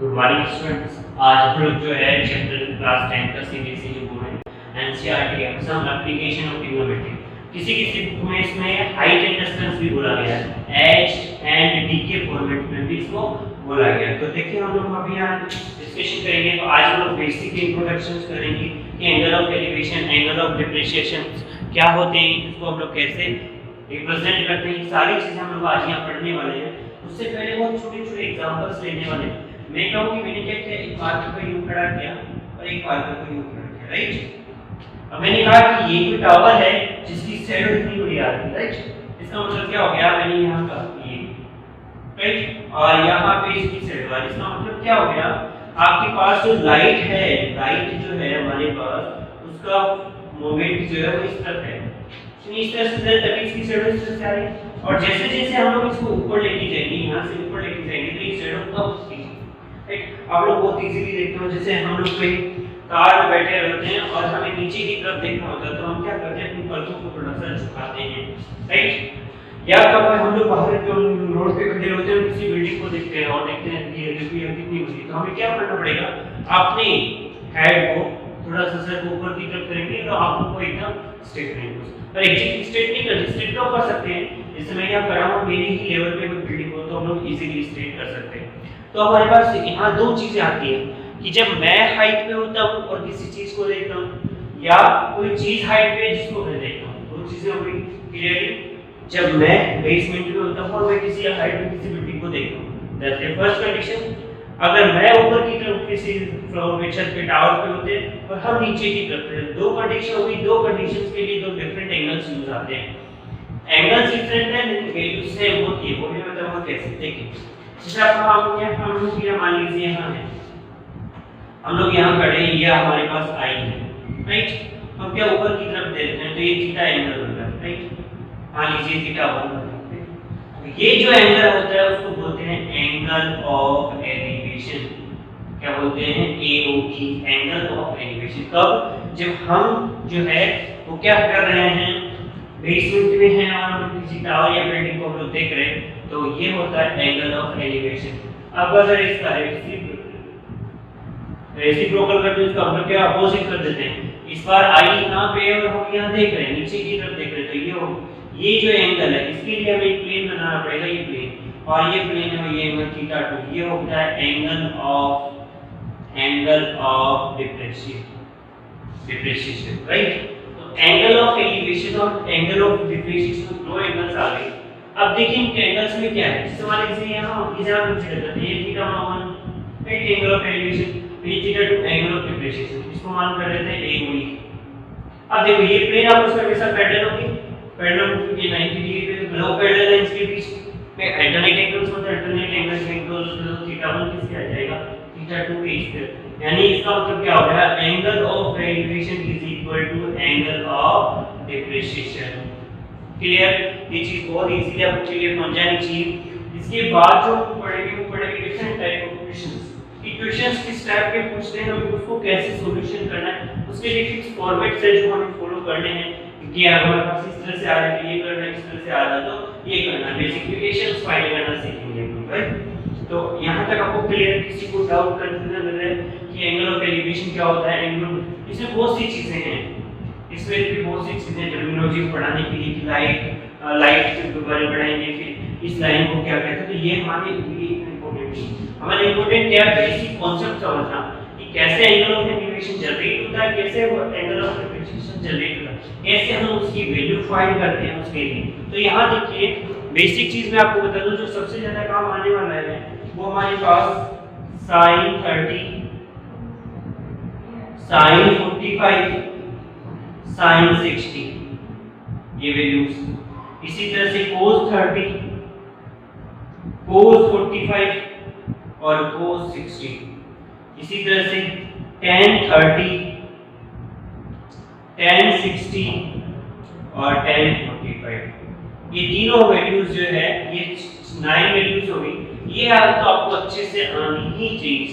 Good morning students. आज हम लोग जो है चैप्टर क्लास 10 का सीरीज जो बोल रहे हैं NCERT exam application of trigonometry. किसी किसी बुक में इसमें हाइट एंड डिस्टेंस भी बोला गया है, एच एंड डी के फॉर्मेट में भी इसको बोला गया है। तो देखिए हम लोग अभी यहाँ डिस्कशन करेंगे। तो आज हम लोग बेसिक इंट्रोडक्शंस करेंगे कि angle of elevation, angle of depreciation क्या होते हैं, इसको हम लोग कैसे रिप्रेजेंट करते हैं, सारी चीजें हम लोग आज यहाँ पढ़ने वाले हैं। उससे पहले बहुत छोटे छोटे एग्जांपल्स लेने वाले हैं। मैं कहूँ कि मैंने क्या किया, एक मार्कर को यूं खड़ा किया और एक मार्कर को यूं खड़ा किया, राइट। अब मैंने कहा कि ये कोई टावर है जिसकी शैडो इतनी बड़ी आ रही है, राइट। इसका मतलब क्या हो गया, मैंने यहाँ कहा ये, राइट, और यहाँ पे इसकी शैडो है। इसका मतलब क्या हो गया, आपके पास जो लाइट है, लाइट जो है हमारे पास, उसका मोमेंट जो है वो इस तरफ है, इस तरह से तभी इसकी शैडो इस तरह से आ रही है। और जैसे जैसे हम लोग इसको ऊपर लेके जाएंगे, यहाँ से ऊपर लेके जाएंगे, तो ये शैडो कम होगी। आप लोग बहुत इजीली देखते हो, जैसे हम लोग कोई कार में बैठे रहते हैं और हमें नीचे की तरफ देखना होता है, तो हम क्या करते हैं, अपनी पलकों को थोड़ा सा झुकाते हैं, राइट। या कब हम लोग बाहर रोड पे खड़े होते हैं, किसी बिल्डिंग को देखते हैं और देखते हैं कि ये कितनी ऊंची, तो हमें क्या करना पड़ेगा, अपने हेड को थोड़ा सा सर को ऊपर की तरफ करेंगे तो आंखों को एकदम स्ट्रेट करेंगे। पर एग्जैक्टली स्ट्रेट नहीं करते, स्ट्रेट तो कर सकते हैं, जैसे मैं यहाँ खड़ा हूँ, मेरी ही लेवल पे कोई बिल्डिंग हो तो हम लोग इजीली स्ट्रेट कर सकते हैं। तो हमारे पास यहाँ दो चीजें आती हैं कि जब मैं हाइट पे होता हूँ और किसी चीज को देखता हूँ, या कोई चीज हाइट पे है जिसको मैं देखता हूँ, दो चीजें हो गई क्लियरली। जब मैं बेसमेंट में होता हूँ और मैं किसी हाइट पे किसी बिल्डिंग को देखता हूँ, दैट्स द फर्स्ट कंडीशन। अगर मैं ऊपर की तरफ किसी फ्लोर पे, छत पे, टावर पे होते हैं और हम नीचे की तरफ थे, दो कंडीशन हो गई। दो कंडीशंस के लिए दो डिफरेंट एंगल्स यूज आते हैं। एंगल्स डिफरेंट है लेकिन वैल्यू सेम होती है। वो भी मैं बताऊंगा कैसे। देखिए जैसे हम लोग ये मान लीजिए यहाँ है, हम लोग यहाँ खड़े हैं, ये हमारे पास आई है, राइट। हम क्या ऊपर की तरफ देखते हैं तो ये थीटा एंगल होता है, राइट। मान लीजिए थीटा 1, ये जो एंगल होता है उसको बोलते हैं एंगल ऑफ एलिवेशन। क्या बोलते हैं, एओई, एंगल ऑफ एलिवेशन। कब, जब हम जो है वो क्या कर रहे हैं, बेसमेंट में हैं और हम किसी टावर या बिल्डिंग को हम लोग देख रहे हैं, तो ये होता है एंगल ऑफ एलिवेशन। अब अगर इसका रेसिप्रोकल कर दो, इसका मतलब क्या, अपोजिट कर देते हैं। इस बार आई यहाँ पे और हम यहाँ देख रहे हैं, नीचे की तरफ देख रहे हैं, तो ये जो एंगल है इसके लिए हमें एक प्लेन बनाना पड़ेगा, ये प्लेन, और ये प्लेन है ये एंगल थीटा 2, ये होता है एंगल ऑफ डिप्रेशिएशन, राइट। तो एंगल ऑफ एलिवेशन और एंगल ऑफ डिप्रेशिएशन दो एंगल्स आ गए। अब देखिए इन एंगल्स में क्या है, जैसे मान लीजिए यहाँ इधर कंसीडर करते हैं, ये theta 1 right, angle of elevation, ये थीटा 2 एंगल ऑफ डिप्रेशिएशन, इसको मान कर लेते हैं एओई। अब देखो ये प्लेन आपस में हमेशा पैरेलल होंगे, पैरेलल ये 90 डिग्री पे, तो लो पैरेलल लाइंस के बीच में अल्टरनेट एंगल्स होते हैं, अल्टरनेट एंगल्स में तो थीटा 1 किससे आ जाएगा, थीटा 2 के इस तरफ। यानी इसका मतलब क्या हो गया, angle of elevation is equal to angle of depreciation. Clear, ये चीज बहुत इजीली आपको क्लियर समझ जानी चाहिए। इसके बाद जो हम पढ़ेंगे वो पढ़ेंगे different type of questions. Equations किस टाइप के पूछते हैं, हमें उसको कैसे सॉल्यूशन करना है, उसके लिए फिक्स फॉर्मेट्स है जो हमें फॉलो करने हैं कि अगर हमारे पास इस तरह से आ रहा है ये करना है, इस तरह से आ रहा है तो ये करना है। बेसिक इक्वेशंस फाइंड करना सीखेंगे हम, राइट। तो यहाँ तक आपको क्लियर, किसी को डाउट कंफ्यूजन लग रहा है कि एंगल ऑफ एलिवेशन क्या होता है, एंगल, इसमें बहुत सी चीजें हैं, इसमें भी बहुत सी चीजें टर्मिनोलॉजी को पढ़ाने के लिए कि लाइट के बारे में पढ़ाएंगे, फिर इस लाइन को क्या कहते हैं, तो ये हमारे लिए इंपॉर्टेंट है। हमारे इंपॉर्टेंट क्या है, इसी कांसेप्ट समझना कि कैसे एंगल ऑफ एलिवेशन जनरेट होता है, कैसे वो एंगल ऑफ डिप्रेशिएशन जनरेट होता है, कैसे हम उसकी वैल्यू फाइंड करते हैं उसके लिए। तो यहाँ देखिए बेसिक चीज मैं आपको बता दूं, जो सबसे ज्यादा काम आने वाला है वो हमारे पास sin 30, sin 45, sin 60 ये वैल्यूज। इसी तरह से cos 30, cos 45 और cos 60। इसी तरह से tan 30, tan 60 और tan 45। ये तीनों वैल्यूज जो है, ये 9 वैल्यूज हो गई। ये तो आपको अच्छे से आनी ही चाहिए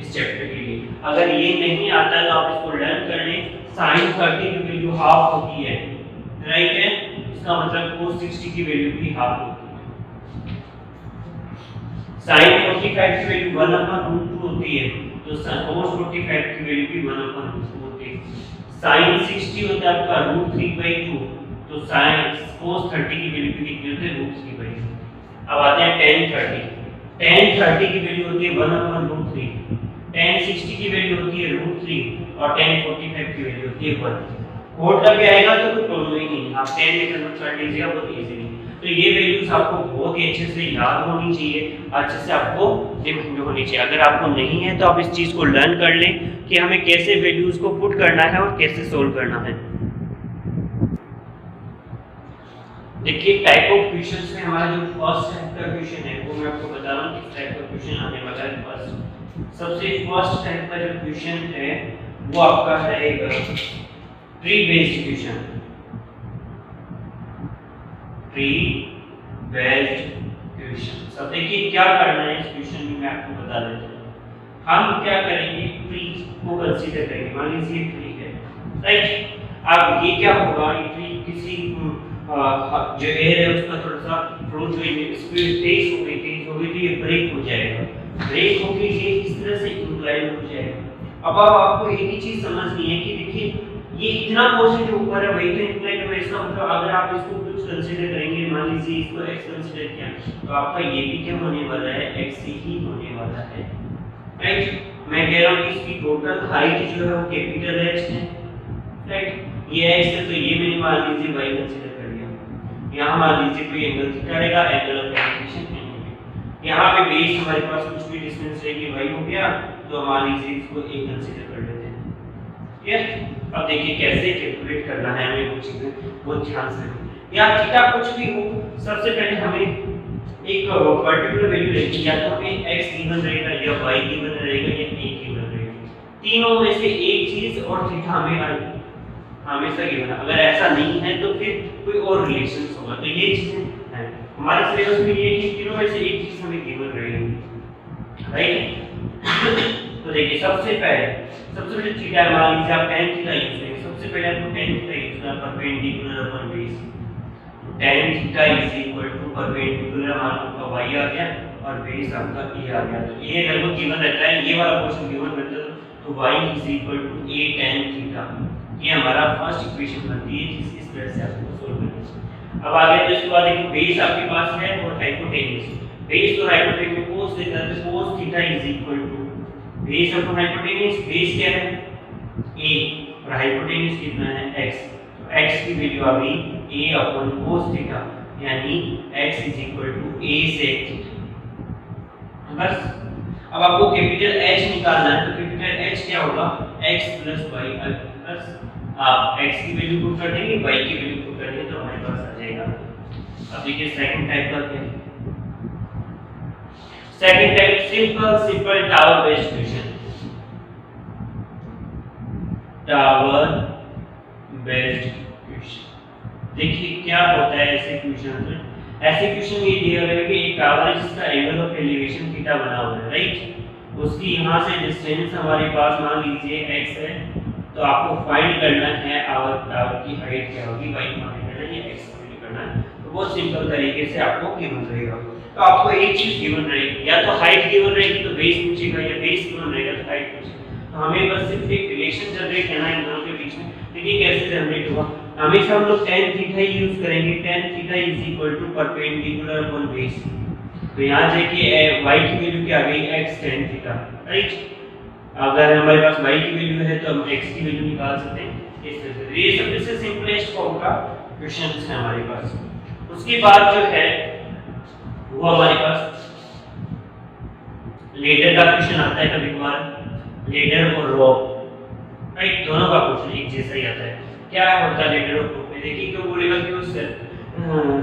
इस चैप्टर के लिए। अगर ये नहीं आता तो आप इसको लर्न कर लें। sin 30 की वैल्यू हाफ होती है, राइट है, इसका मतलब cos 60 की वैल्यू भी हाफ होती है। sin 45 की वैल्यू 1/√2 होती है, तो cos 45 की वैल्यू भी 1/√2 होती है। sin 60 होता है आपका √3/2, तो sin cos 30 की वैल्यू भी कितनी होती है √3/2। अब आते हैं tan 30। tan 30 की वैल्यू होती है 1/√3, tan 60 की वैल्यू होती है √3 और tan 45 की वैल्यू होती है 1। कोड लग आएगा तो कोई प्रॉब्लम ही नहीं, आप 10 में कन्वर्ट कर लीजिएगा बहुत इजीली। तो ये वैल्यूज आपको बहुत ही अच्छे से याद होनी चाहिए, अच्छे से आपको लिमिट में होनी चाहिए। अगर आपको नहीं है तो आप इस चीज़ को लर्न कर लें कि हमें कैसे वैल्यूज को पुट करना है और कैसे सोल्व करना है। देखिए टाइप ऑफ क्वेश्चंस में हमारा जो फर्स्ट टाइप का क्वेश्चन है वो मैं आपको बता रहा हूँ किस टाइप का क्वेश्चन आने वाला है। फर्स्ट सबसे फर्स्ट टाइप का जो क्वेश्चन है वो आपका है tree based question. Tree based question. सब देखिए क्या करना है इस क्वेश्चन में मैं आपको बता देता हूँ। हम क्या करेंगे, ट्री को कंसीडर करेंगे। मान लीजिए ट्री है, राइट। अब ये क्या होगा, ये ट्री किसी जो एयर है उसका थोड़ा सा फ्लो जो स्पीड तेज हो गई तो ये ब्रेक हो जाएगा। ब्रेक होके ये इस तरह से इंक्लाइन हो जाएगा। अब आपको एक ही चीज समझनी है कि देखिए ये इतना पोर्शन जो ऊपर है वही तो इंक्लाइन है, इसका मतलब अगर आप इसको कुछ कंसीडर करेंगे, मान लीजिए इसको x कंसीडर किया तो आपका ये भी क्या होने वाला है, x ही होने वाला है, राइट। मैं कह रहा हूँ कि इसकी टोटल हाइट जो है वो कैपिटल H है, राइट। ये x है तो ये मैंने मान लीजिए y कंसीडर कर लिया। यहाँ मान लीजिए कोई एंगल थीटा रहेगा, एंगल ऑफ एलिवेशन एंगल। यहाँ पे बेस हमारे पास कुछ भी डिस्टेंस रहेगी y हो गया, तो मान लीजिए इसको a कंसीडर कर लेते हैं, ठीक। अब देखिए कैसे कैलकुलेट करना है हमें, वो चीजें बहुत ध्यान से। या थीटा कुछ भी हो, सबसे पहले हमें एक पर्टिकुलर वैल्यू लेनी है, या तो हमें x गिवन रहेगा या y गिवन रहेगा या a गिवन रहेगा। तीनों में से एक चीज और थीटा हमें हमेशा गिवन है। अगर ऐसा नहीं है तो फिर कोई और रिलेशंस होगा। तो ये चीजें हैं हमारे सिलेबस में, ये कि तीनों में से एक चीज हमें गिवन रहेगी, राइट। तो देखिए सबसे पहले थीटा मान लीजिए आप tan थीटा यूज करेंगे। सबसे पहले आपको tan थीटा यूज करना, perpendicular upon base. tan theta is equal to perpendicular मान आपका y आ गया और बेस आपका a आ गया। तो ये लगभग गिवन रहता है, ये वाला पोर्शन गिवन रहता है, तो y is equal to a tan theta. ये हमारा फर्स्ट इक्वेशन बनती है जिस इस तरह से आपको सोल्व करना है। अब आगे तो इसके बाद देखो बेस आपके पास है और हाइपोटेन्यूज। बेस और हाइपोटेन्यूज में cos देता है तो cos theta is equal to base upon hypotenuse. Base क्या है a और हाइपोटेन्यूज कितना है x, तो x की वैल्यू आ गई a अपॉन cos थीटा, यानी x is equal to a sec theta. बस अब आपको कैपिटल H निकालना है, तो कैपिटल H क्या होगा, x प्लस y प्लस आप x की वैल्यू पुट कर देंगे, y की वैल्यू पुट कर देंगे तो हमारे पास आ जाएगा। अब देखिए सेकंड टाइप का क्या है। Second type simple tower based question. Tower based question. देखिए क्या होता है ऐसे क्वेश्चन में, ऐसे क्वेश्चन ये दिया गया है कि एक टावर है जिसका एंगल ऑफ एलिवेशन थीटा बना हुआ है, राइट। उसकी यहां से डिस्टेंस हमारे पास मान लीजिए x है, तो आपको फाइंड करना है टावर की हाइट क्या होगी, y फाइंड करना है या x फाइंड करना है। तो बहुत सिंपल तरीके से आपको गिवन रहेगा। तो आपको एक चीज गिवन रहेगी, या तो हाइट गिवन रहेगी तो बेस पूछेगा, या बेस गिवन रहेगा तो हाइट पूछेगा। तो हमें बस सिर्फ एक रिलेशन जनरेट करना है इन दोनों के बीच में। देखिए कैसे जनरेट होगा, हमेशा हम लोग tan थीटा ही यूज करेंगे। tan theta is equal to perpendicular upon base. तो यहां देखिए y की वैल्यू क्या आ गई, x tan थीटा, राइट। अगर हमारे पास y की वैल्यू है तो हम x की वैल्यू निकाल सकते हैं इस तरह से। ये सबसे सिंपलेस्ट फॉर्म का क्वेश्चंस है हमारे पास। उसके बाद जो है वो हमारे पास लेडर का क्वेश्चन आता है कभी कभार, लेडर और रॉप, राइट। दोनों का क्वेश्चन एक जैसा ही आता है। क्या होता है लेडर और रॉप में, देखिए क्यों बोलेगा कि वो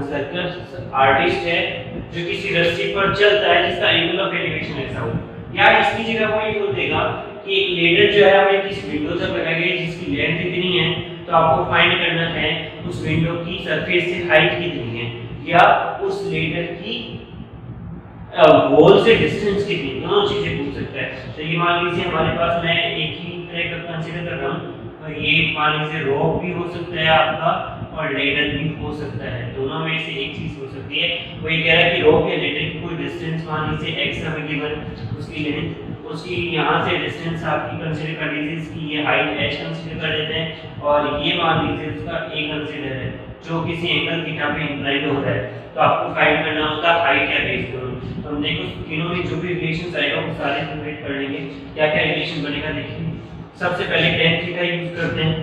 सर्कस आर्टिस्ट है जो किसी रस्सी पर चलता है जिसका एंगल ऑफ एलिवेशन ऐसा हो, या इसकी जगह वो ये बोल देगा कि एक लेडर जो है हमें किसी विंडो तक लगाई गई जिसकी लेंथ इतनी है, तो आपको फाइंड करना है उस विंडो की सरफेस से हाइट कितनी है, या उस लेडर की वॉल से डिस्टेंस कितनी, दोनों चीजें पूछ सकता है। तो ये मान लीजिए हमारे पास मैं एक ही तरह का कंसीडर कर रहा हूँ, तो ये मान लीजिए रॉक भी हो सकता है आपका और लेडर भी हो सकता है, दोनों में से एक चीज हो सकती है। वो ये कह रहा है कि रॉक या लेडर की कोई डिस्टेंस मान लीजिए x हमें गिवन, उसकी लेंथ, उसकी यहाँ से डिस्टेंस आपकी कंसीडर कर लीजिए, इसकी ये हाइट h कंसीडर कर लेते हैं और ये मान लीजिए उसका a कंसीडर है जो किसी एंगल थीटा पे इंक्लाइंड हो रहा है। तो आपको फाइंड करना होता है हाइट या बेस दोनों। तो हम देखो तीनों में जो भी रिलेशंस आएगा वो सारे कैलकुलेट कर लेंगे। क्या क्या रिलेशन बनेगा देखिए। सबसे पहले tan थीटा यूज करते हैं।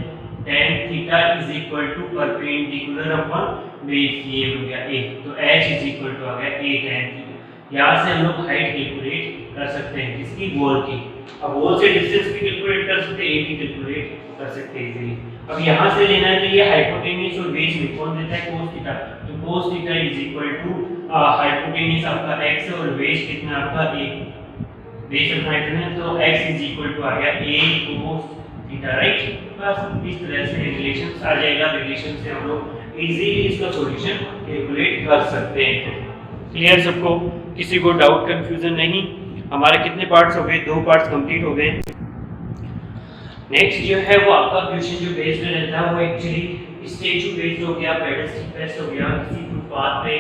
tan theta is equal to perpendicular upon base, ये हो गया a, तो h इज इक्वल टू आ गया a tan थीटा। यहाँ से हम लोग हाइट कैलकुलेट कर सकते हैं किसकी, वॉल की। अब वॉल से डिस्टेंस भी कैलकुलेट कर सकते हैं, a भी कैलकुलेट कर सकते हैं इजीली। अब यहाँ से लेना है तो ये हाइपोटेन्यूज और बेस में कौन देता है, cos थीटा, तो cos theta is equal to hypotenuse आपका x और बेस कितना आपका a, बेस ऑफ हाइपोटेन्यूज, तो x इज इक्वल टू आ गया a cos थीटा, राइट। बस इस तरह से रिलेशंस आ जाएगा, रिलेशन से हम लोग इजीली इसका सॉल्यूशन कैलकुलेट कर सकते हैं। क्लियर सबको, किसी को डाउट कंफ्यूजन नहीं। हमारे कितने पार्ट्स हो गए, 2 पार्ट्स कंप्लीट हो गए। नेक्स्ट जो है वो आपका क्वेश्चन जो बेस्ड रहता है वो एक्चुअली स्टैचू बेस्ड हो गया, पेडेस्ट्रियन बेस्ड हो गया। किसी फुटपाथ पे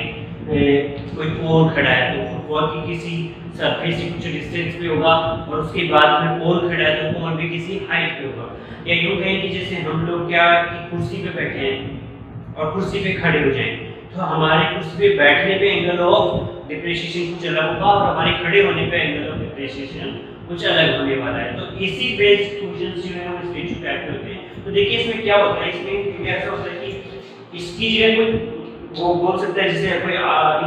कोई पोल खड़ा है तो फुटपाथ की किसी सरफेस से कुछ डिस्टेंस पे होगा और उसके बाद में पोल खड़ा है तो पोल भी किसी हाइट पे होगा। या यूं कहें कि जैसे हम लोग क्या कि कुर्सी पे बैठे हैं और कुर्सी पे खड़े हो जाएं तो हमारे कुर्सी पे बैठने पे एंगल ऑफ डिप्रेशिएशन कुछ अलग होगा और हमारे खड़े होने पे एंगल ऑफ डिप्रेशिएशन कुछ अलग होने वाला है। तो इसी बेस्ड क्वेश्चंस जो है वो स्टैचू टाइप के होते हैं। तो देखिए इसमें क्या होता है, इसमें ऐसा होता है कि इसकी जो है कोई वो बोल सकता है जैसे कोई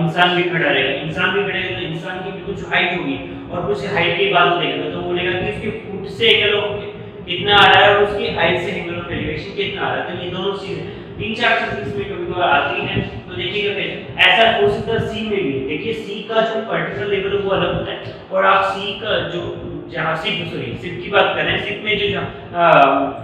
इंसान भी खड़ा रहेगा, इंसान भी खड़ेगा तो इंसान की भी कुछ हाइट होगी और कुछ हाइट की बात देखेगा तो बोलेगा कि इसके फुट से एंगल ऑफ कितना आ रहा है और उसकी हाइट से एंगल ऑफ एलिवेशन कितना आ रहा है। तो ये दोनों चीजें 3-4 चीजें इसमें कभी-कभार आती हैं। तो देखिएगा फिर ऐसा हो सकता है सी में भी। देखिए सी का जो पर्टिकुलर लेवल है वो अलग होता है और आप सी का जो जहाँ सिप की बात कर रहे हैं, सिप में जो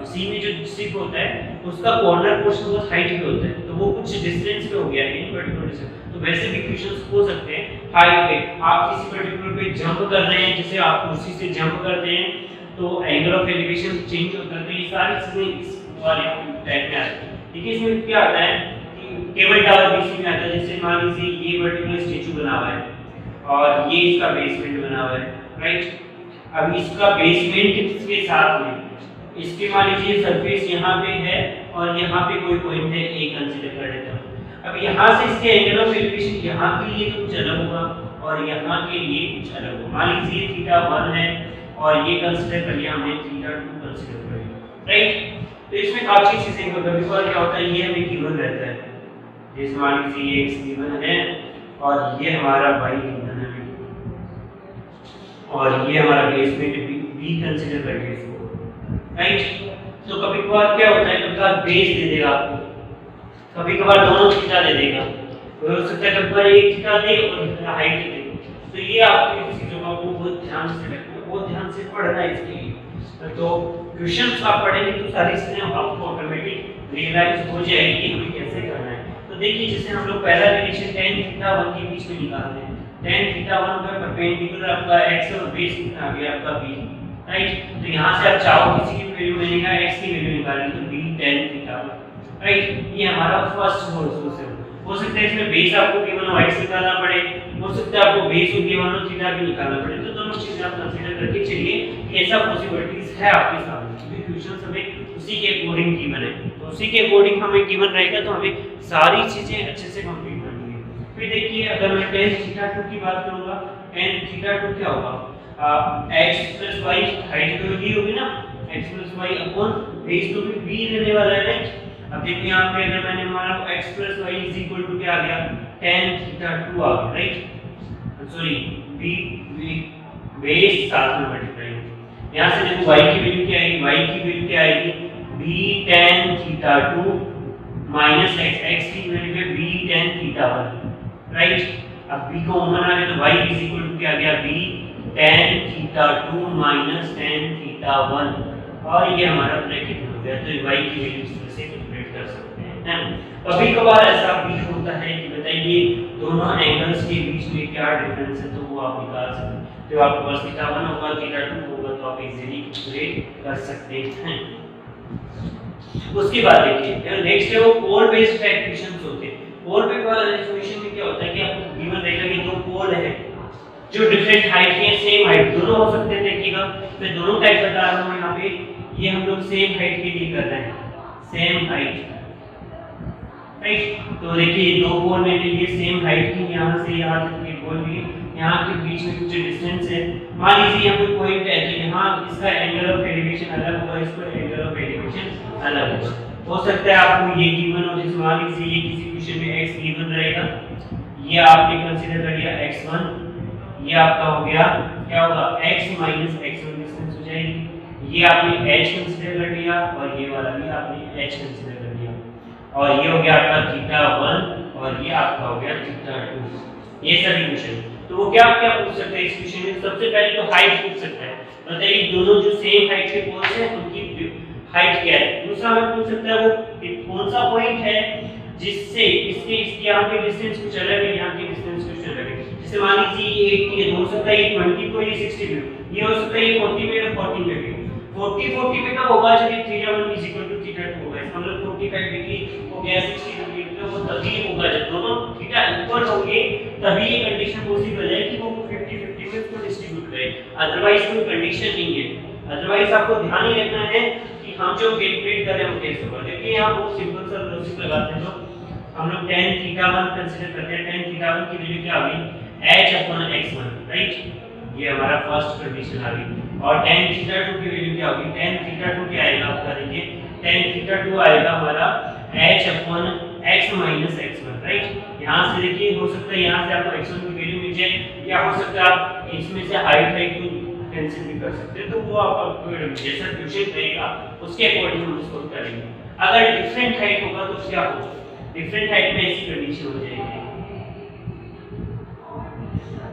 सी में जो सिप होता है उसका कॉर्नर पोर्शन बहुत हाइट पे होता है तो वो कुछ डिस्टेंस पे हो गया इन पर्टिकुलर डिस्टेंस। तो वैसे भी क्वेश्चंस हो सकते हैं हाइट पे, आप किसी पर्टिकुलर पे जंप कर रहे हैं, जैसे आप कुर्सी से जंप करते हैं तो एंगल ऑफ एलिवेशन चेंज होता है। तो ये सारी चीजें इस वाले टाइप में आती है। देखिए इसमें क्या आता है कि केबल टावर बीच में आता है। जैसे मान लीजिए ये पर्टिकुलर स्टैचू बना हुआ है और ये इसका बेसमेंट बना हुआ है, राइट। अब इसका बेसमेंट इसके साथ में इसके मान लीजिए सरफेस यहाँ पे है और यहाँ पे कोई पॉइंट है ए कंसीडर कर लेता हूँ। अब यहाँ से इसके एंगल ऑफ एलिवेशन यहाँ के लिए तो कुछ अलग होगा और यहाँ के लिए कुछ अलग होगा। मान लीजिए थीटा 1 है और ये कंसीडर कर लिया हमने, थीटा 2 कंसीडर कर लिया, राइट। तो इसमें काफी चीजें कभी-कभार क्या होता है, ये हमें गिवन रहता है, जैसे मान लीजिए ये x गिवन है और ये हमारा y गिवन है और ये हमारा बेसमेंट b कंसीडर करिए इसको, राइट। तो कभी-कभार क्या होता है, कभी-कभार बेस दे देगा आपको, कभी-कभार दोनों थीटा दे देगा, तो हो सकता है कभी-कभार एक थीटा दे और हाइट दे। तो ये आपको इस चीजों का बहुत ध्यान से रखना, बहुत ध्यान से पढ़ना है इसके लिए। तो क्वेश्चंस आप पढ़ेंगे तो सारी चीजें आपको ऑटोमेटिक रियलाइज हो जाएगी कि हमें कैसे करना है। तो देखिए जैसे हम लोग पहला रिलेशन tan थीटा 1 के बीच में निकालते हैं। tan थीटा 1 का परपेंडिकुलर आपका x और बेस कितना आ गया आपका b, राइट। तो यहाँ से आप चाहो किसी की वैल्यू मिलेगा, x की वैल्यू निकालेंगे तो b tan थीटा, राइट। ये हमारा फर्स्ट सोर्स है। हो सकता है इसमें बेस आपको गिवन हो x निकालना पड़े, हो सकता है आपको बेस और गिवन हो थीटा भी निकालना पड़े। तो दोनों चीजें आप कंसीडर करके चलिए कि ऐसा पॉसिबिलिटीज है आपके सामने, क्योंकि क्वेश्चन हमें उसी के अकॉर्डिंग गिवन है। तो उसी के अकॉर्डिंग हमें गिवन रहेगा तो हमें सारी चीजें अच्छे से कंप्लीट करनी है। फिर देखिए अगर मैं tan थीटा 2 की बात करूंगा, tan थीटा 2 क्या होगा, x + y हाइट तो y होगी ना, x + y अपॉन बेस तो भी b रहने वाला है, राइट। अब देखिए यहाँ पे अगर मैंने माना x + y = क्या आ गया, tan थीटा 2 आ गया, राइट। सॉरी b बेस साथ में मल्टीप्लाई होगी। यहाँ से देखो y की वैल्यू क्या आएगी, y की वैल्यू क्या आएगी b tan theta 2 minus x की वैल्यू है b tan थीटा 1, राइट। अब b को कॉमन आ गया तो y क्या आ गया b tan theta 2 minus tan theta 1 और ये हमारा ब्रैकेट हो गया। तो y की वैल्यू इस तरह से कैलकुलेट कर सकते हैं। कभी-कभार ऐसा भी होता है कि बताइए दोनों एंगल्स के बीच में क्या डिफरेंस है, तो वो आप निकाल सकते हैं। तो आपके पास थीटा 1 होगा, थीटा 2 होगा, तो आप इजीली कैलकुलेट कर सकते हैं। उसके बाद देखिए नेक्स्ट है वो पोल बेस्ड इक्वेशंस होते हैं। पोल बेस्ड इक्वेशन में क्या होता है कि आपको गिवन रहेगा कि दो पोल है जो डिफरेंट हाइट के सेम हाइट दोनों हो सकते हैं, देखिएगा मैं दोनों टाइप बता रहा हूँ यहाँ पे। ये हम लोग सेम हाइट के लिए कर रहे हैं, सेम हाइट, राइट। तो देखिए दो कोण में लिए सेम हाइट की, यहाँ से यहाँ तक के कोण भी, यहाँ के बीच में कुछ डिस्टेंस है। मान लीजिए यहाँ कोई पॉइंट है तो यहाँ इसका एंगल ऑफ एलिवेशन अलग होगा, इसका एंगल ऑफ एलिवेशन अलग होगा। हो सकता है आपको ये गिवन हो, जैसे मान लीजिए ये किसी क्वेश्चन में x गिवन रहेगा, ये आपने कंसीडर कर लिया x1, ये आपका हो गया क्या होगा x माइनस x1 डिस्टेंस हो जाएगी। ये आपने h कंसीडर कर लिया और ये वाला भी आपने h कंसीडर कर लिया, और ये हो गया आपका θ1 और ये आपका हो गया θ2। ये सभी क्वेश्चन तो वो क्या क्या पूछ सकते हैं इस क्वेश्चन में? सबसे पहले तो हाइट पूछ सकता है, बताइए दोनों जो सेम हाइट के कोण हैं उनकी हाइट क्या है। दूसरा हमें पूछ सकता है वो कौन सा पॉइंट है जिससे इसके यहाँ पे डिस्टेंस कुछ अलग है, यहाँ के डिस्टेंस कुछ अलग है। जैसे मान लीजिए ये 80 है, हो सकता है ये 20 को, ये 60 में, ये हो सकता है ये 40 में और 40 में भी। 40 में कब होगा जब ये θ1 θ2 होगा, इसका मतलब 45 डिग्री हो गया 60 डिग्री, तो वो तभी होगा जब दोनों थीटा इक्वल होंगे, तभी ये कंडीशन पॉसिबल है कि वो 50-50 में इसको डिस्ट्रीब्यूट करे, अदरवाइज कोई कंडीशन नहीं है। अदरवाइज आपको ध्यान ही रखना है कि हम जो कैलकुलेट कर रहे हैं वो कैसे होगा। देखिए यहाँ बहुत सिंपल सा लॉजिक लगाते हैं, तो हम लोग tan θ1 कंसीडर करते हैं, tan θ1 की वैल्यू क्या आ गई h/x1, राइट, ये हमारा फर्स्ट कंडीशन आ गई। और tan θ2 की वैल्यू क्या होगी, tan θ2 क्या आएगा आपका, देखिए tan θ2 आएगा हमारा h/x माइनस x1, राइट। यहाँ से देखिए हो सकता है यहाँ से आपको x1 की वैल्यू मिल जाए, या हो सकता है आप इसमें से हाइट को कैंसिल भी कर सकते हैं, तो वो आपका जैसा क्वेश्चन रहेगा उसके अकॉर्डिंग हम उसको करेंगे। अगर डिफरेंट हाइट होगा तो क्या होगा, डिफरेंट हाइट में ऐसी कंडीशन हो जाएगी,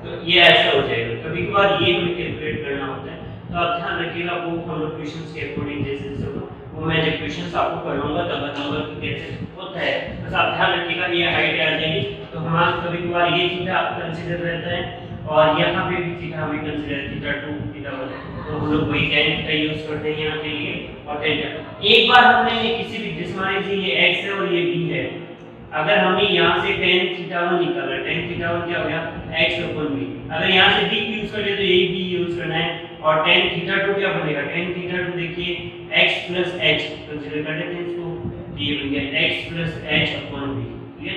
तो ये ऐसा हो जाएगा। कभी कभार ये हमें कैलकुलेट करना होता है, तो आप ध्यान रखिएगा, वो हम लोग क्वेश्चंस के अकॉर्डिंग जैसे जैसे होगा वो मैं जब क्वेश्चंस आपको करवाऊंगा तब बताऊंगा कि कैसे होता है। बस आप ध्यान रखिएगा ये हाइट आ जाएगी, तो हमारा कभी कभार ये थीटा कंसीडर रहता है, और यहाँ पे भी थीटा हमें कंसीडर θ2 θ1, तो हम लोग वही tan थीटा यूज करते हैं यहाँ के लिए। और tan एक बार हमने ये किसी भी जिसमान से ये x है और ये b है, अगर हमने यहाँ से tan θ1 निकाला, tan θ1 क्या हो गया x/b, अगर यहाँ से b यूज कर ले तो यही b यूज करना है। और tan θ2 क्या बनेगा, tan θ2 देखिए x + h कंसीडर कर लेते हैं इसको, ये बन गया x + h/b, ठीक है।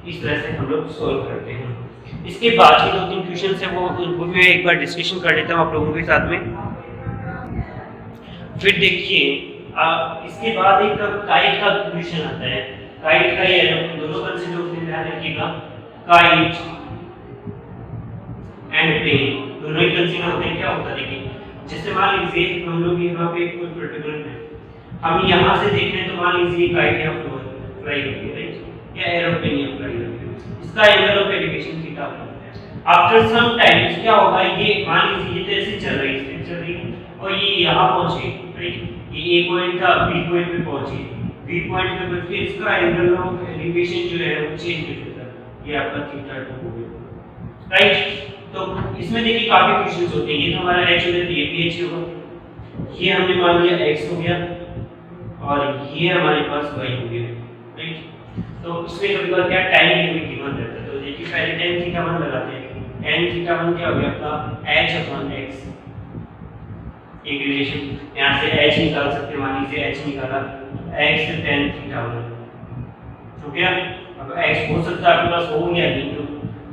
इस तरह से हम लोग सॉल्व करते हैं। इसके बाद के 2-3 क्वेश्चन है वो मैं एक बार डिस्कशन कर लेता हूँ आप लोगों के साथ में। फिर देखिए इसके बाद एक काइट का क्वेश्चन आता है। काइट का ये दोनों कंसीडर में ध्यान रखिएगा, काइट एंड प्लेन दोनों ही कंसीडर होते हैं। क्या होता है देखिए, जैसे मान लीजिए हम लोग यहाँ पे कोई पर्टिकुलर है, हम यहाँ से देख रहे हैं, तो मान लीजिए काइट या फ्लाई होती है, राइट, या एरोप्लेन या फ्लाई होती है, इसका एंगल ऑफ एलिवेशन थीटा होता है। आफ्टर सम टाइम क्या होगा, ये मान लीजिए ये तो ऐसे चल रही है, चल रही है, और ये यहाँ पहुंचे, राइट, ये ए पॉइंट था, बी पॉइंट पे पहुंचे, बी पॉइंट पे पहुंच के इसका एंगल ऑफ एलिवेशन जो है वो चेंज हो जाता है, ये आपका θ2 हो गया, राइट। तो इसमें देखिए काफी क्वेश्चंस होते हैं, ये तो हमारा h हो गया, ये भी h होगा, ये हमने मान लिया x हो गया, और ये हमारे पास y हो गया, राइट। तो इसमें कभी बार क्या टाइम लिमिट गिवन रहता है, तो देखिए पहले tan θ1 लगाते हैं, tan θ1 क्या हो गया आपका h/x, एक रिलेशन यहाँ से h निकाल सकते हैं, मान लीजिए h निकाला, x tan θ1 हो गया। अब x हो सकता है आपके पास हो या नहीं, तो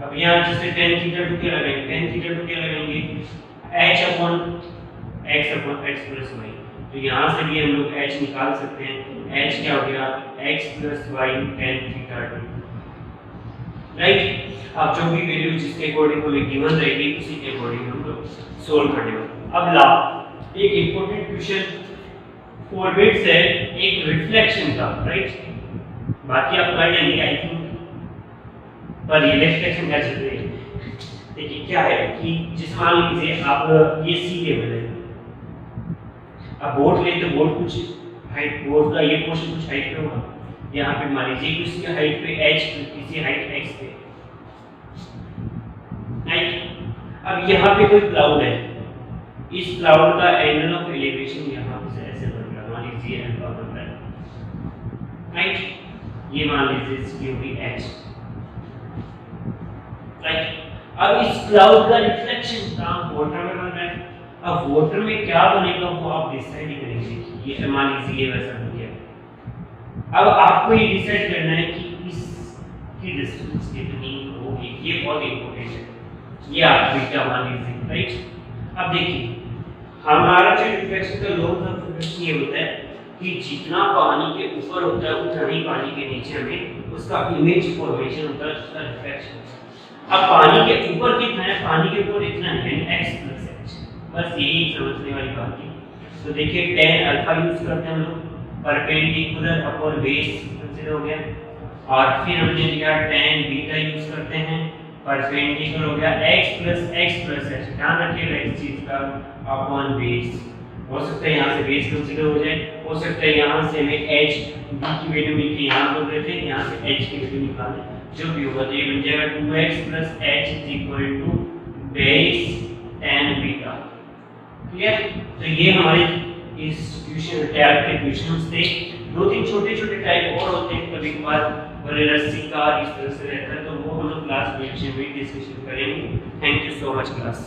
अब यहाँ जैसे tan θ2 क्या लगाएंगे, tan θ2 क्या लगाएंगे h/x + y, तो यहाँ से भी हम लोग h निकाल सकते हैं, h क्या हो गया x + y tan θ2, राइट। अब जो भी वैल्यू जिसके अकॉर्डिंग हमें गिवन रहेगी उसी के अकॉर्डिंग हम लोग सोल्व करेंगे। अब ला एक इंपॉर्टेंट क्वेश्चन फॉरवर्ड्स है एक रिफ्लेक्शन का, राइट, बाकी आप कर लेंगे आई थिंक, पर ये रिफ्लेक्शन क्या चल रही है देखिए क्या है कि जिस मान लीजिए आप ये सी लेवल है, अब बोर्ड ले तो बोर्ड कुछ हाइट, बोर्ड का ये पोर्शन कुछ हाइट पे होगा, यहाँ पे मान लीजिए किसी हाइट पे h, किसी हाइट x पे, राइट। अब यहाँ पे कोई क्लाउड है, इस क्लाउड का एंगल ऑफ एलिवेशन यहाँ से ऐसे बन रहा है, मान लीजिए अल्फा बन रहा है, राइट, ये मान लीजिए इसकी होगी h, राइट। अब इस क्लाउड का रिफ्लेक्शन काम वाटर में बन रहा है। अब वाटर में क्या बनेगा वो आप डिसाइड ही करेंगे। ये मान लीजिए ये वैसा बन गया। अब आपको ये डिसाइड करना है कि इसकी डिस्टेंस कितनी होगी। ये बहुत इंपॉर्टेंट है। ये आप बीटा मान लीजिए, राइट। अब देखिए हमारा जो रिफ्लेक्शन का लॉ ऑफ रिफ्लेक्शन ये होता है कि जितना पानी के ऊपर होता है उतना ही पानी के नीचे हमें उसका इमेज फॉर्मेशन होता है, उसका रिफ्लेक्शन। अब पानी के ऊपर कितना है, पानी के ऊपर इतना है x + h। बस यही समझने वाली बात है। तो देखिए tan अल्फा यूज करते हैं हम लोग, परपेंडिकुलर अपॉन बेस कंसीडर हो गया। और फिर हमने लिया tan बीटा यूज करते हैं, परपेंडिकुलर हो गया x + h। ध्यान रखिएगा इस चीज का, अपॉन बेस। हो सकता है यहाँ से बेस कंसीडर हो जाए, हो सकता है यहाँ से हमें h b की वैल्यू मिलके यहाँ बोल रहे थे, यहाँ से h की वैल्यू निकालें, जो भी होगा तो ये बन जाएगा 2x + h = base tan beta. Clear? तो ये हमारे इस ट्यूशन टैब के क्वेश्चंस थे। 2-3 छोटे-छोटे टाइप और होते हैं, कभी कभार बड़े रस्सी का इस तरह से रहता है, तो वो हम लोग क्लास में डिस्कशन करेंगे। Thank you so much class.